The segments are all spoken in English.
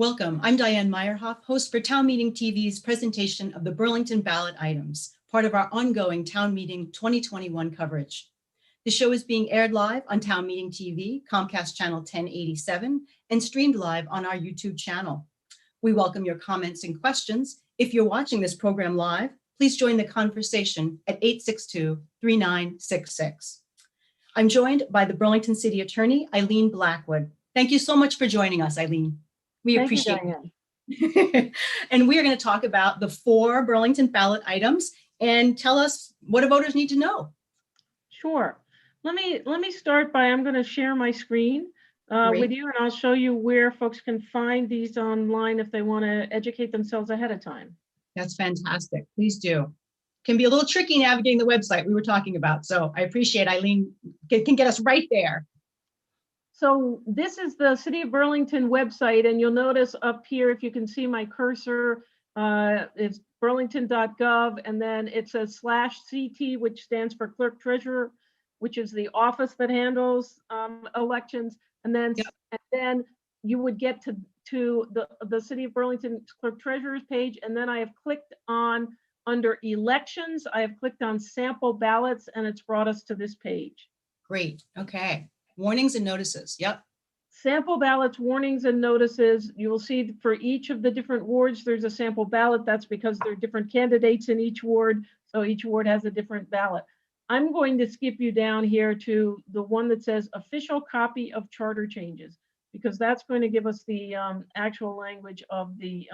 Welcome. I'm Diane Meyerhoff, host for Town Meeting TV's presentation of the Burlington ballot items, part of our ongoing Town Meeting 2021 coverage. The show is being aired live on Town Meeting TV, Comcast Channel 1087, and streamed live on our YouTube channel. We welcome your comments and questions. If you're watching this program live, please join the conversation at 862-3966. I'm joined by the Burlington City Attorney, Eileen Blackwood. Thank you so much for joining us, Eileen. We appreciate it. And we are going to talk about the 4 Burlington ballot items and tell us what do voters need to know. Sure. Let me start by, I'm going to share my screen with you, and I'll show you where folks can find these online if they want to educate themselves ahead of time. That's fantastic. Please do. Can be a little tricky navigating the website we were talking about. So I appreciate Eileen can get us right there. So this is the City of Burlington website, and you'll notice up here, if you can see my cursor, it's burlington.gov, and then it says /CT, which stands for Clerk Treasurer, which is the office that handles elections. And then you would get to the City of Burlington Clerk Treasurer's page, and then I have clicked on, under elections, I have clicked on sample ballots, and it's brought us to this page. Great. Okay. Warnings and notices. Yep. Sample ballots, warnings and notices. You will see for each of the different wards, there's a sample ballot. That's because there are different candidates in each ward. So each ward has a different ballot. I'm going to skip you down here to the one that says official copy of charter changes, because that's going to give us the actual language of the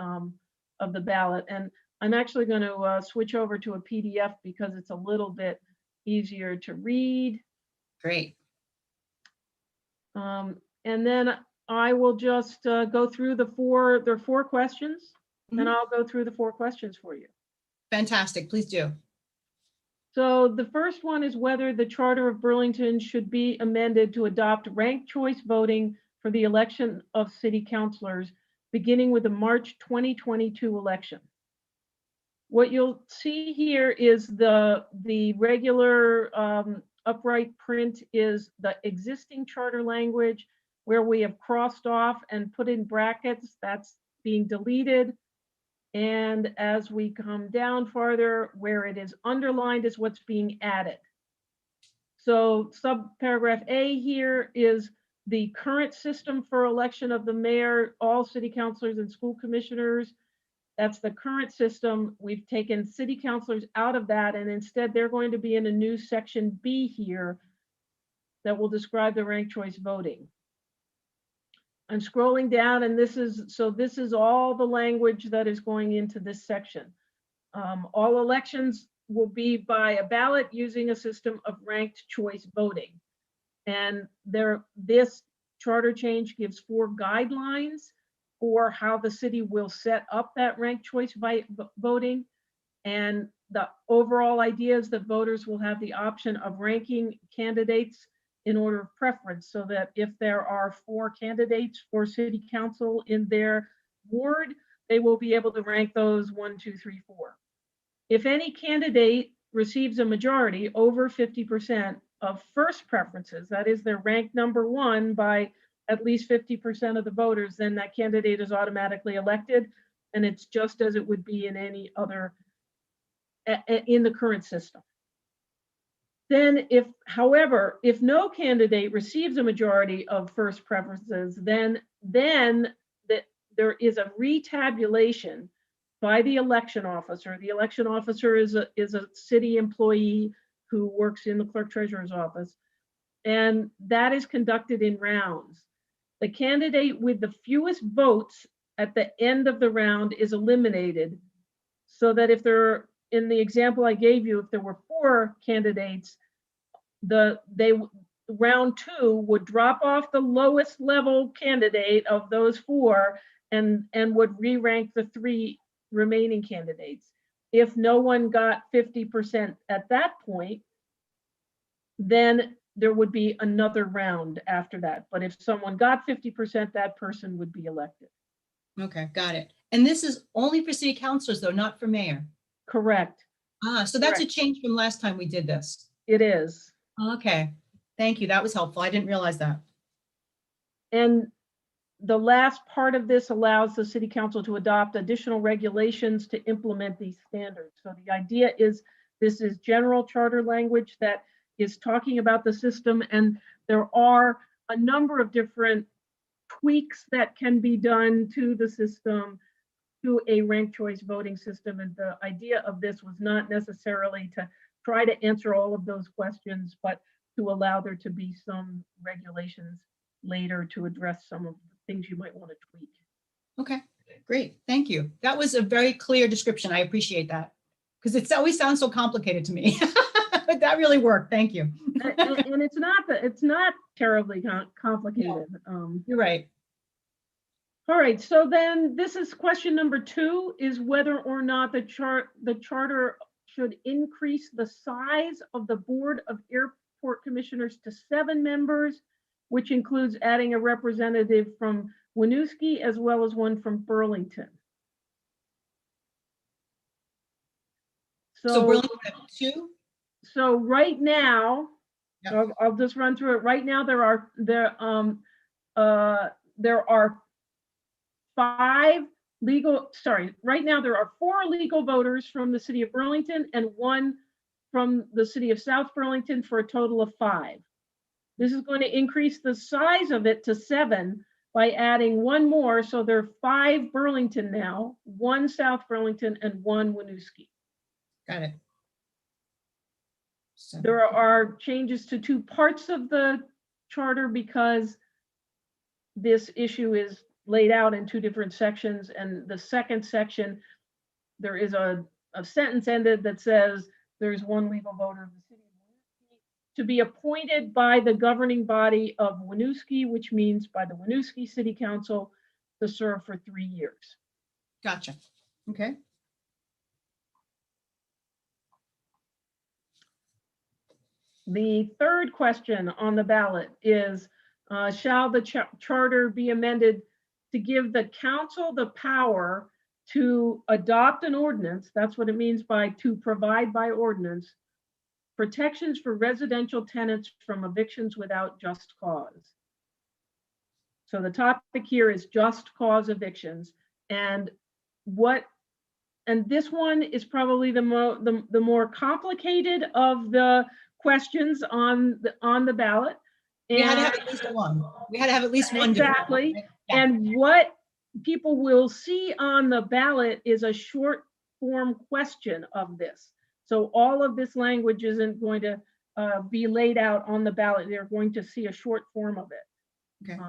ballot. And I'm actually going to switch over to a PDF because it's a little bit easier to read. Great. And then I will just go through there are 4 questions, and I'll go through the 4 questions for you. Fantastic. Please do. So the first one is whether the Charter of Burlington should be amended to adopt ranked choice voting for the election of city councilors, beginning with the March 2022 election. What you'll see here is the regular upright print is the existing charter language, where we have crossed off and put in brackets. That's being deleted. And as we come down farther, where it is underlined is what's being added. So subparagraph A here is the current system for election of the mayor, all city councilors and school commissioners. That's the current system. We've taken city councilors out of that, and instead they're going to be in a new section B here that will describe the ranked choice voting. I'm scrolling down, and this is all the language that is going into this section. All elections will be by a ballot using a system of ranked choice voting. And this charter change gives 4 guidelines for how the city will set up that ranked choice voting. And the overall idea is that voters will have the option of ranking candidates in order of preference, so that if there are 4 candidates for city council in their ward, they will be able to rank those 1, 2, 3, 4. If any candidate receives a majority over 50% of first preferences, that is, they're ranked number 1 by at least 50% of the voters, then that candidate is automatically elected, and it's just as it would be in any other, in the current system. Then however, if no candidate receives a majority of first preferences, then there is a retabulation by the election officer. The election officer is a city employee who works in the clerk treasurer's office, and that is conducted in rounds. The candidate with the fewest votes at the end of the round is eliminated, so that if there, in the example I gave you, if there were 4 candidates, round 2 would drop off the lowest level candidate of those 4 and would re-rank the 3 remaining candidates. If no one got 50% at that point, then there would be another round after that. But if someone got 50%, that person would be elected. Okay, got it. And this is only for city councilors, though, not for mayor. Correct. So that's a change from last time we did this. It is. Okay, thank you. That was helpful. I didn't realize that. And the last part of this allows the city council to adopt additional regulations to implement these standards. So the idea is this is general charter language that is talking about the system, and there are a number of different tweaks that can be done to the system, to a ranked choice voting system. And the idea of this was not necessarily to try to answer all of those questions, but to allow there to be some regulations later to address some of the things you might want to tweak. Okay, great. Thank you. That was a very clear description. I appreciate that because it always sounds so complicated to me. But that really worked. Thank you. And it's not terribly complicated. You're right. All right, so then this is question number 2, is whether or not the charter should increase the size of the Board of Airport Commissioners to 7 members, which includes adding a representative from Winooski as well as one from Burlington. So Burlington have 2? So right now, Yep. I'll just run through it. Right now, there are 5 legal, sorry, right now there are 4 legal voters from the city of Burlington and 1 from the city of South Burlington for a total of 5. This is going to increase the size of it to 7 by adding 1 more. So there are 5 Burlington now, 1 South Burlington and 1 Winooski. Got it. So, There are changes to 2 parts of the charter because this issue is laid out in 2 different sections. And the second section, there is a sentence ended that says there's 1 legal voter of the city of Winooski to be appointed by the governing body of Winooski, which means by the Winooski City Council, to serve for 3 years. gotcha. Okay. The third question on the ballot is, shall the charter be amended to give the council the power to adopt an ordinance? That's what it means by to provide by ordinance protections for residential tenants from evictions without just cause. So the topic here is just cause evictions, and this one is probably the more complicated of the questions on the ballot. We had to have at least one. We had to have at least one. Exactly. Right? Yeah. And what people will see on the ballot is a short form question of this. So all of this language isn't going to be laid out on the ballot. They're going to see a short form of it. Okay.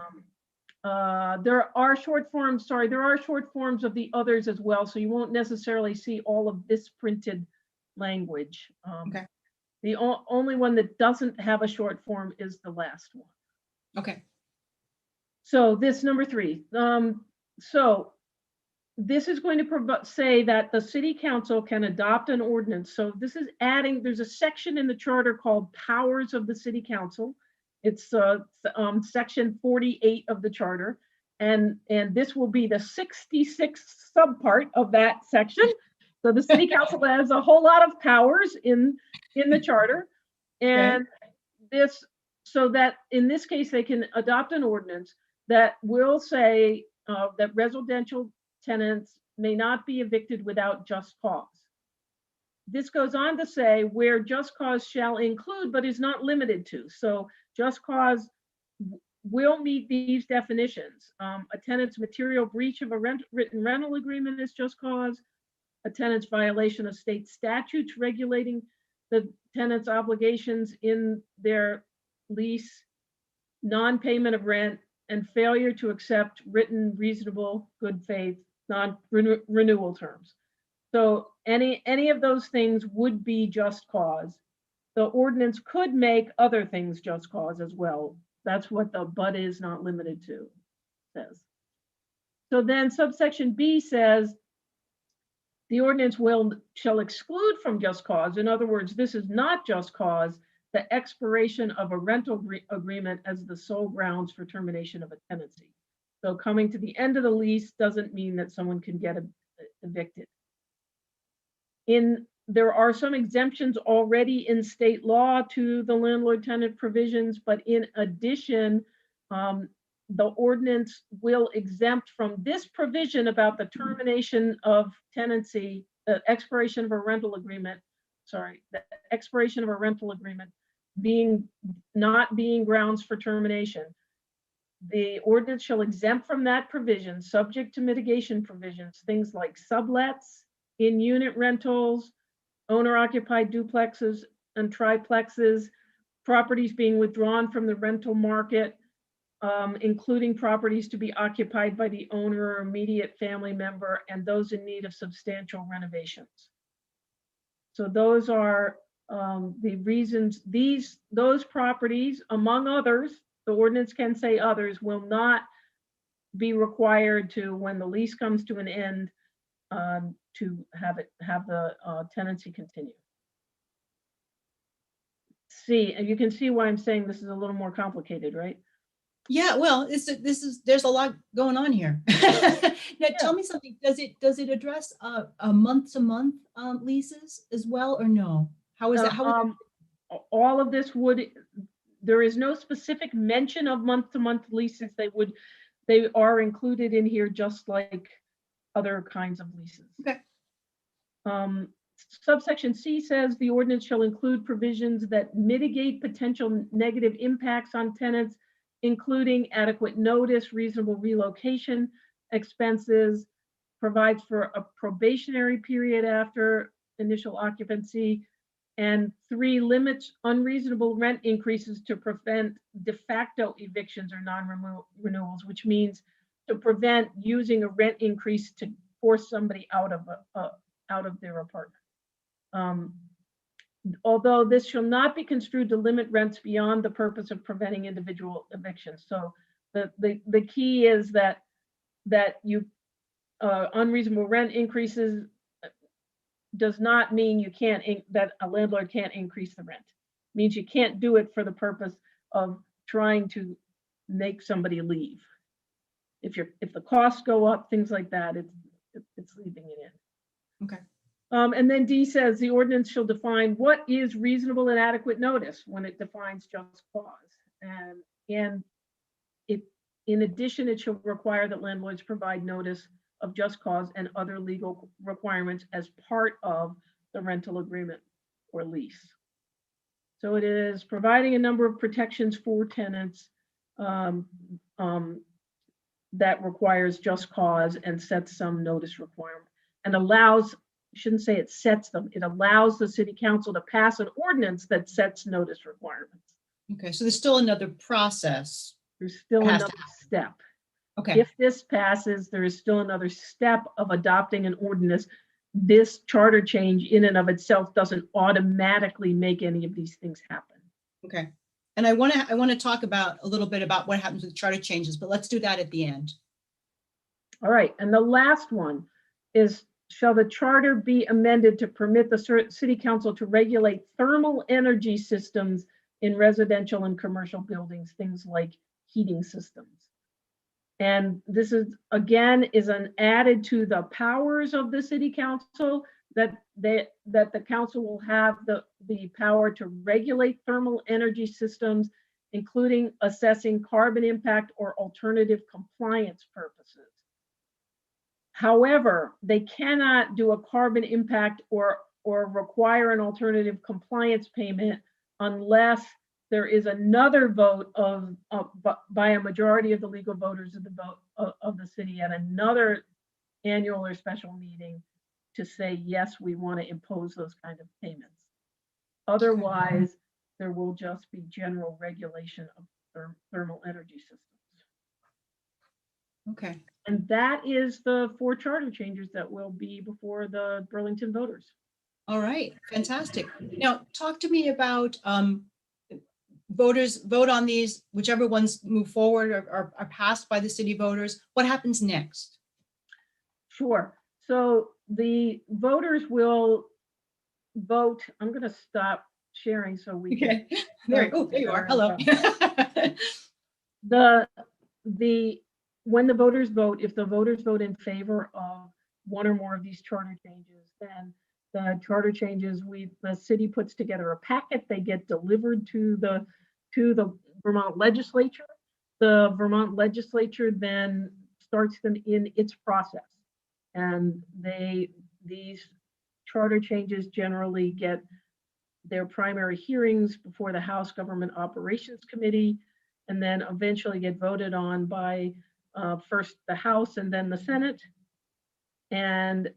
There are short forms of the others as well. So you won't necessarily see all of this printed language. Okay. The only one that doesn't have a short form is the last one. Okay. So this number 3. So this is going to say that the city council can adopt an ordinance. So this is adding, there's a section in the charter called Powers of the City Council. It's section 48 of the charter. And this will be the 66th subpart of that section. So the city council has a whole lot of powers in the charter. And this, so that in this case, they can adopt an ordinance that will say that residential tenants may not be evicted without just cause. This goes on to say where just cause shall include, but is not limited to. So just cause will meet these definitions. A tenant's material breach of a written rental agreement is just cause. A tenant's violation of state statutes regulating the tenant's obligations in their lease, non-payment of rent, and failure to accept written, reasonable, good faith, non-renewal terms. So any of those things would be just cause. The ordinance could make other things just cause as well. That's what the but is not limited to says. So then subsection B says, the ordinance shall exclude from just cause. In other words, this is not just cause, the expiration of a rental agreement as the sole grounds for termination of a tenancy. So coming to the end of the lease doesn't mean that someone can get evicted. There are some exemptions already in state law to the landlord-tenant provisions, but in addition, the ordinance will exempt from this provision about the termination of tenancy, the expiration of a rental agreement, the expiration of a rental agreement not being grounds for termination. The ordinance shall exempt from that provision, subject to mitigation provisions, things like sublets, in-unit rentals, owner-occupied duplexes and triplexes, properties being withdrawn from the rental market, including properties to be occupied by the owner or immediate family member, and those in need of substantial renovations. So those are the reasons. Those properties, among others, the ordinance can say others, will not be required to, when the lease comes to an end, to have the tenancy continue. See, and you can see why I'm saying this is a little more complicated, right? Yeah, well, there's a lot going on here. Now, tell me something. Does it address a month-to-month leases as well, or no? How is that? All of this there is no specific mention of month-to-month leases. They are included in here just like other kinds of leases. Okay. Subsection C says the ordinance shall include provisions that mitigate potential negative impacts on tenants, including adequate notice, reasonable relocation expenses, provides for a probationary period after initial occupancy, and 3, limits unreasonable rent increases to prevent de facto evictions or non-renewals, which means to prevent using a rent increase to force somebody out of their apartment. Although this shall not be construed to limit rents beyond the purpose of preventing individual evictions. So the key is that you unreasonable rent increases does not mean you can't, that a landlord can't increase the rent. It means you can't do it for the purpose of trying to make somebody leave. If the costs go up, things like that, it's leaving it in. Okay. And then D says the ordinance shall define what is reasonable and adequate notice when it defines just cause. And in addition, it shall require that landlords provide notice of just cause and other legal requirements as part of the rental agreement or lease. So it is providing a number of protections for tenants that requires just cause and sets some notice requirement and allows, I shouldn't say it sets them, it allows the city council to pass an ordinance that sets notice requirements. Okay, so there's still another process. There's still another step. Okay. If this passes, there is still another step of adopting an ordinance. This charter change in and of itself doesn't automatically make any of these things happen. Okay. And I want to talk about a little bit about what happens with charter changes, but let's do that at the end. All right. And the last one is, shall the charter be amended to permit the city council to regulate thermal energy systems in residential and commercial buildings, things like heating systems. And this is, again, is an added to the powers of the city council that the council will have the power to regulate thermal energy systems, including assessing carbon impact or alternative compliance purposes. However, they cannot do a carbon impact or require an alternative compliance payment unless there is another vote by a majority of the legal voters of the vote of the city at another annual or special meeting to say, yes, we want to impose those kind of payments. Otherwise, there will just be general regulation of thermal energy systems. Okay. And that is the 4 charter changes that will be before the Burlington voters. All right, fantastic. Now, talk to me about voters vote on these, whichever ones move forward or are passed by the city voters. What happens next? Sure. So the voters will vote. I'm going to stop sharing so we Okay. can. There you are. Hello. When the voters vote, if the voters vote in favor of one or more of these charter changes, then the charter changes, the city puts together a packet. They get delivered to the Vermont legislature. the Vermont legislature then starts them in its process. And these charter changes generally get their primary hearings before the House Government Operations Committee, and then eventually get voted on by first the House and then the Senate. And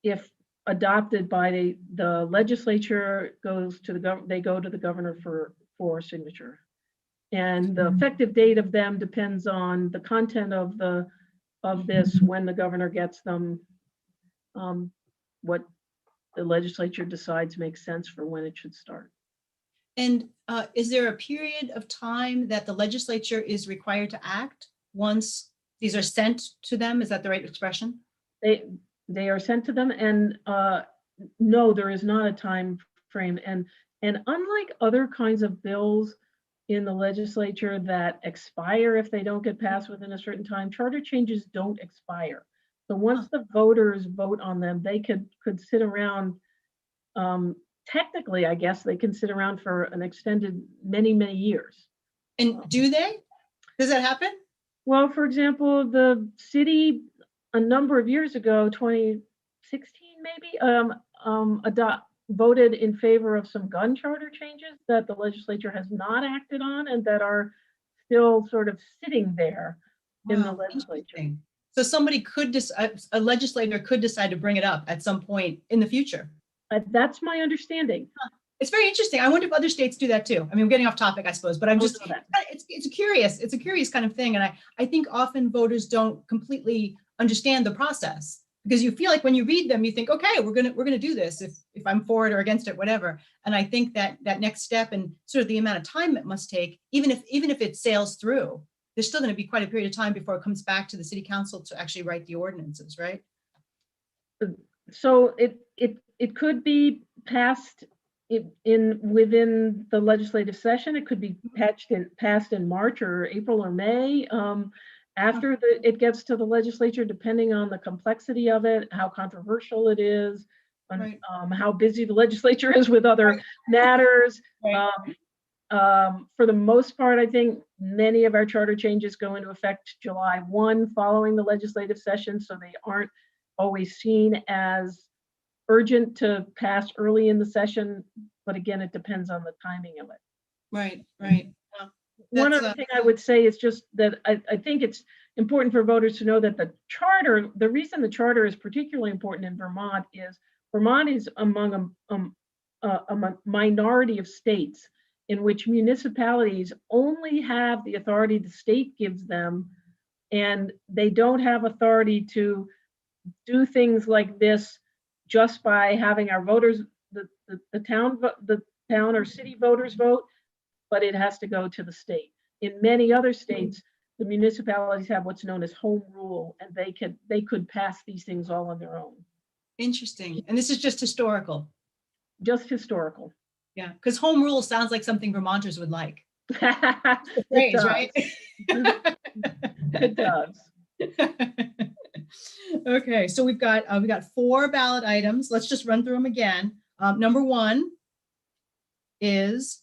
if adopted by the legislature, they go to the governor for signature. And the effective date of them depends on the content of this, when the governor gets them, what the legislature decides makes sense for when it should start. And is there a period of time that the legislature is required to act once these are sent to them? Is that the right expression? They are sent to them, and no, there is not a time frame. And unlike other kinds of bills in the legislature that expire if they don't get passed within a certain time, charter changes don't expire. So once the voters vote on them, they could sit around. Technically, I guess they can sit around for an extended many years. And do they? Does that happen? Well, for example, the city a number of years ago, 2016 maybe, voted in favor of some gun charter changes that the legislature has not acted on and that are still sort of sitting there in the legislature. So somebody could a legislator could decide to bring it up at some point in the future. That's my understanding. It's very interesting. I wonder if other states do that too. I mean, I'm getting off topic, I suppose, but I'm just, it's a curious kind of thing. And I think often voters don't completely understand the process, because you feel like when you read them, you think, okay, we're gonna do this if I'm for it or against it, whatever. And I think that next step and sort of the amount of time it must take, even if it sails through, there's still going to be quite a period of time before it comes back to the city council to actually write the ordinances, right? So it could be passed within the legislative session. It could be passed in March or April or May. After it gets to the legislature, depending on the complexity of it, how controversial it is, and, how busy the legislature is with other matters. For the most part, I think many of our charter changes go into effect July 1 following the legislative session, so they aren't always seen as urgent to pass early in the session. But again, it depends on the timing of it. Right. One other thing I would say is just that I think it's important for voters to know that the reason the charter is particularly important in Vermont is among a minority of states in which municipalities only have the authority the state gives them, and they don't have authority to do things like this just by having our voters, the town or city voters vote, but it has to go to the state. In many other states, the municipalities have what's known as home rule, and they could pass these things all on their own. Interesting. And this is just historical. Just historical. Yeah, because home rule sounds like something Vermonters would like. It does. Right? It does. Okay, so we got 4 ballot items. Let's just run through them again. Number one is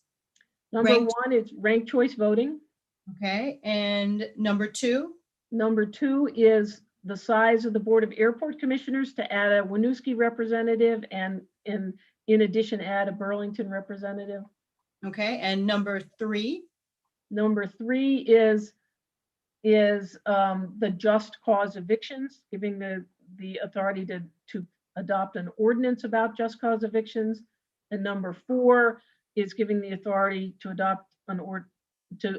ranked choice voting. Okay, and number 2? Number 2 is the size of the Board of Airport Commissioners, to add a Winooski representative and in addition add a Burlington representative. Okay, and number 3? Number 3 is the just cause evictions, giving the authority to adopt an ordinance about just cause evictions. And number 4 is giving the authority to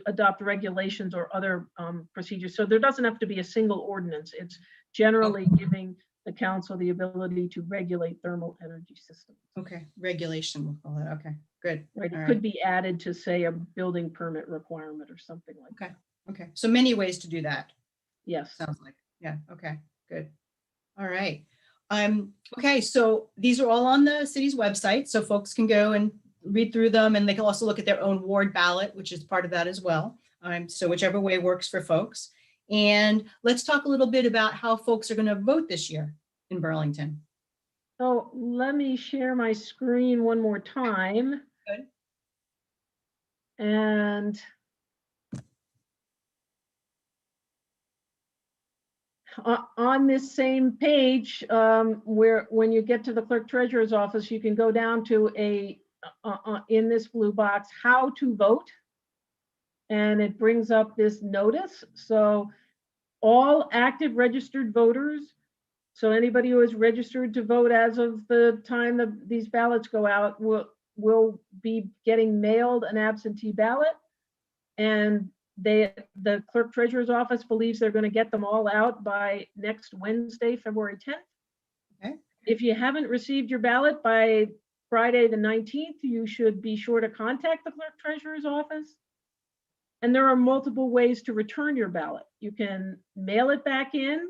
adopt regulations or other procedures. So there doesn't have to be a single ordinance. It's generally giving the council the ability to regulate thermal energy systems. Okay, regulation, we'll call it. Okay, good. Right, it could be added to, say, a building permit requirement or something like that. Okay, so many ways to do that. Yes. Sounds like, yeah, okay, good. All right. Okay, so these are all on the city's website, so folks can go and read through them, and they can also look at their own ward ballot, which is part of that as well. So whichever way works for folks. And let's talk a little bit about how folks are going to vote this year in Burlington. So let me share my screen one more time. Good. And on this same page, where when you get to the clerk treasurer's office, you can go down to in this blue box, how to vote. And it brings up this notice. So all active registered voters, so anybody who is registered to vote as of the time these ballots go out, will be getting mailed an absentee ballot. And the clerk treasurer's office believes they're going to get them all out by next Wednesday, February 10th. Okay. If you haven't received your ballot by Friday the 19th, you should be sure to contact the clerk treasurer's office. And there are multiple ways to return your ballot. You can mail it back in.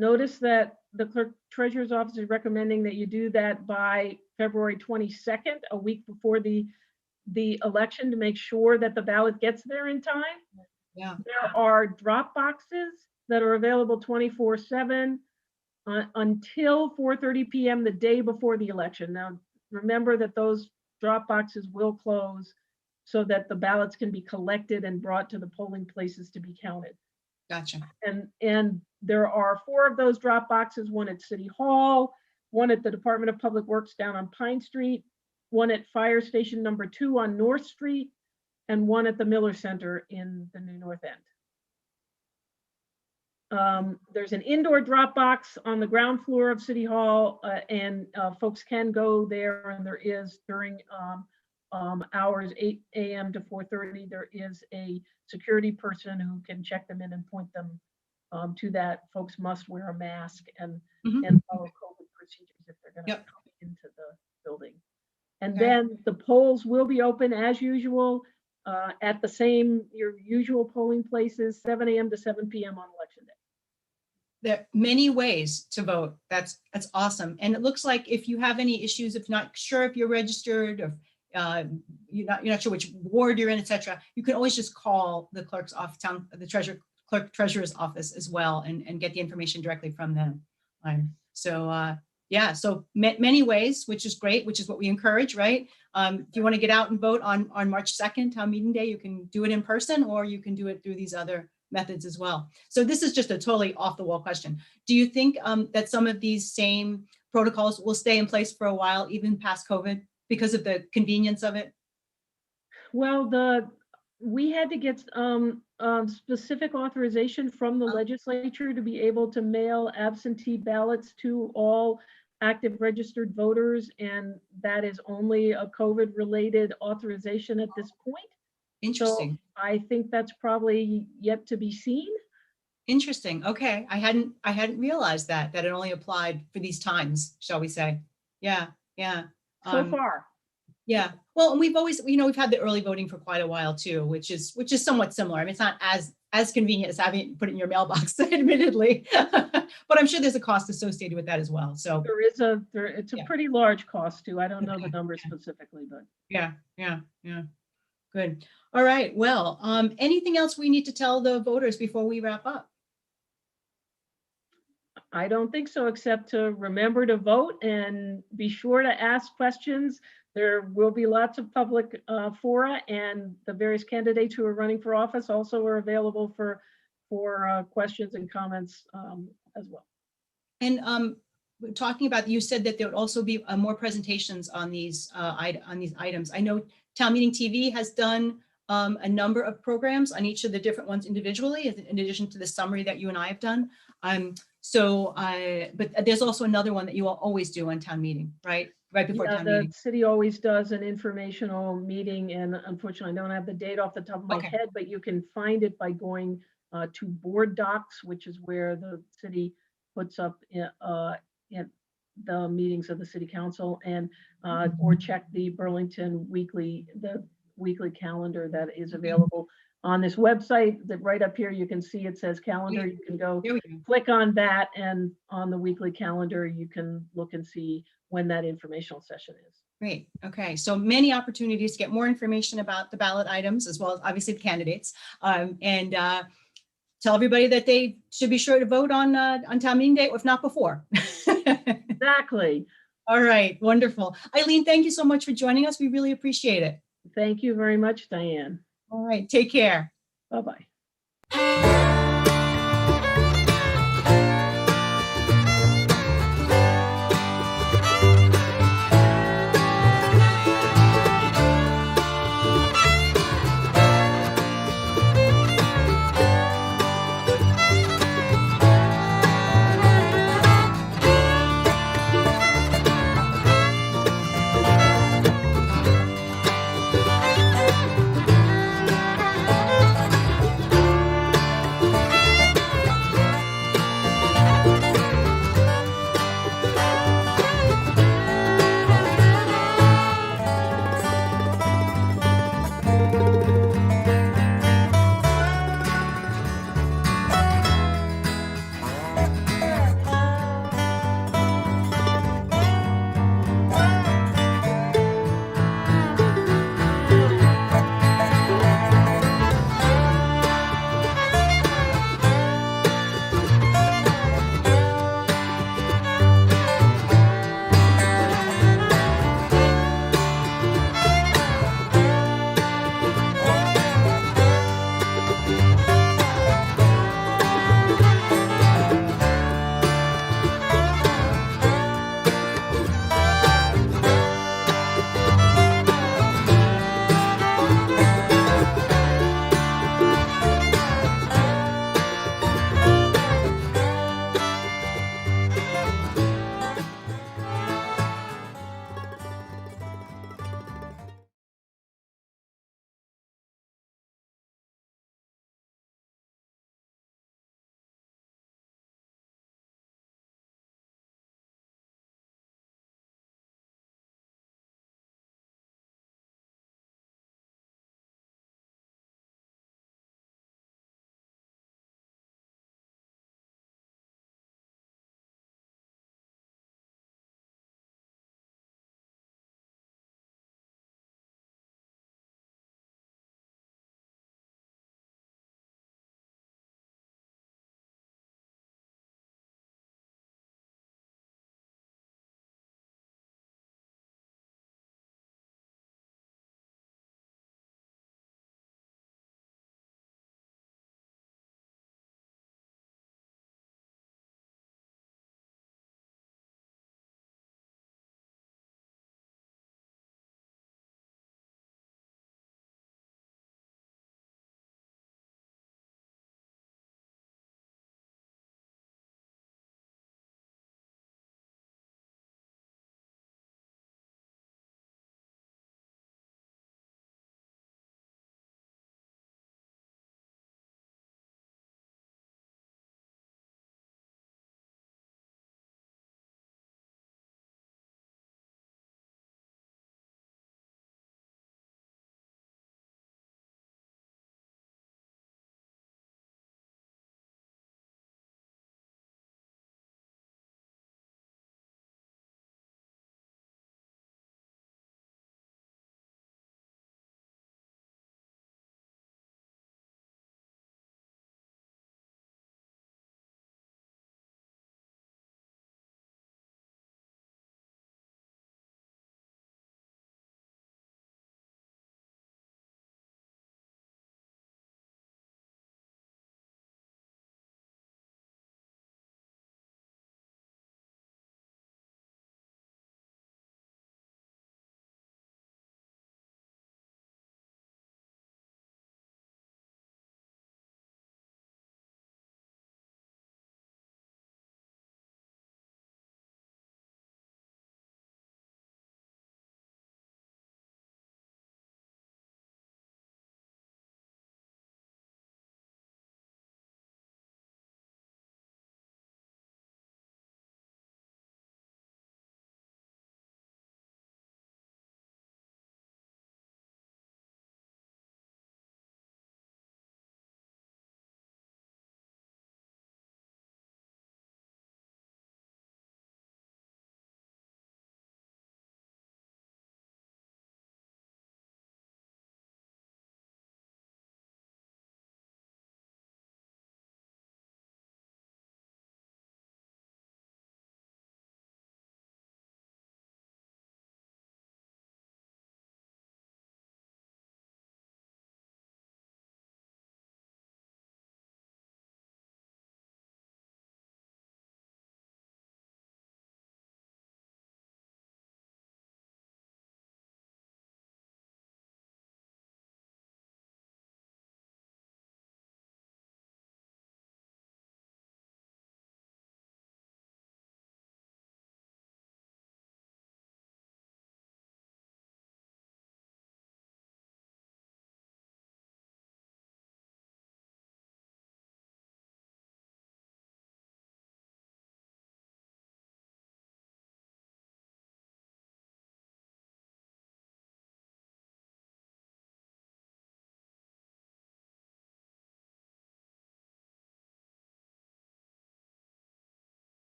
Notice that the clerk treasurer's office is recommending that you do that by February 22nd, a week before the election, to make sure that the ballot gets there in time. Yeah. There are drop boxes that are available 24/7 until 4:30 p.m. the day before the election. Now, remember that those drop boxes will close so that the ballots can be collected and brought to the polling places to be counted. Gotcha. And there are 4 of those drop boxes, one at City Hall, one at the Department of Public Works down on Pine Street, one at Fire Station number 2 on North Street, and one at the Miller Center in the New North End. There's an indoor drop box on the ground floor of City Hall, and folks can go there, and there is during hours 8 a.m. to 4:30, there is a security person who can check them in and point them to that. Folks must wear a mask and follow COVID procedures if they're going to come into the building. And then the polls will be open as usual at your usual polling places, 7 a.m. to 7 p.m. on election day. There are many ways to vote. That's awesome. And it looks like if you have any issues, if not sure if you're registered, or you're not sure which ward you're in, etc., you can always just call the clerk's office, clerk treasurer's office as well, and get the information directly from them. So many ways, which is great, which is what we encourage, right? If you want to get out and vote on March 2nd, town meeting day, you can do it in person, or you can do it through these other methods as well. So this is just a totally off the wall question. Do you think that some of these same protocols will stay in place for a while, even past COVID, because of the convenience of it? Well, we had to get specific authorization from the legislature to be able to mail absentee ballots to all active registered voters, and that is only a COVID-related authorization at this point. Interesting. So I think that's probably yet to be seen. Interesting. Okay, I hadn't realized that it only applied for these times, shall we say? Yeah. So far. Yeah. Well, and we've always, we've had the early voting for quite a while too, which is somewhat similar. I mean, it's not as convenient as having it put it in your mailbox, admittedly, but I'm sure there's a cost associated with that as well. So it's a pretty large cost too. I don't know the numbers specifically, but yeah. Good. All right. Well, anything else we need to tell the voters before we wrap up? I don't think so, except to remember to vote and be sure to ask questions. There will be lots of public fora, and the various candidates who are running for office also are available for questions and comments as well. And talking about, you said that there would also be more presentations on these items. I know Town Meeting TV has done a number of programs on each of the different ones individually, in addition to the summary that you and I have done. But there's also another one that you all always do on town meeting, right? Right before town meeting. The city always does an informational meeting, and unfortunately I don't have the date off the top of my head, but you can find it by going to board docs, which is where the city puts up in the meetings of the city council, and or check the Burlington weekly calendar that is available on this website. That right up here you can see it says calendar. You can go click on that, and on the weekly calendar you can look and see when that informational session is. Great. Okay. So many opportunities to get more information about the ballot items, as well as obviously the candidates, and tell everybody that they should be sure to vote on town meeting day, if not before. Exactly. All right. Wonderful. Eileen, thank you so much for joining us. We really appreciate it. Thank you very much, Diane. All right. Take care. Bye-bye.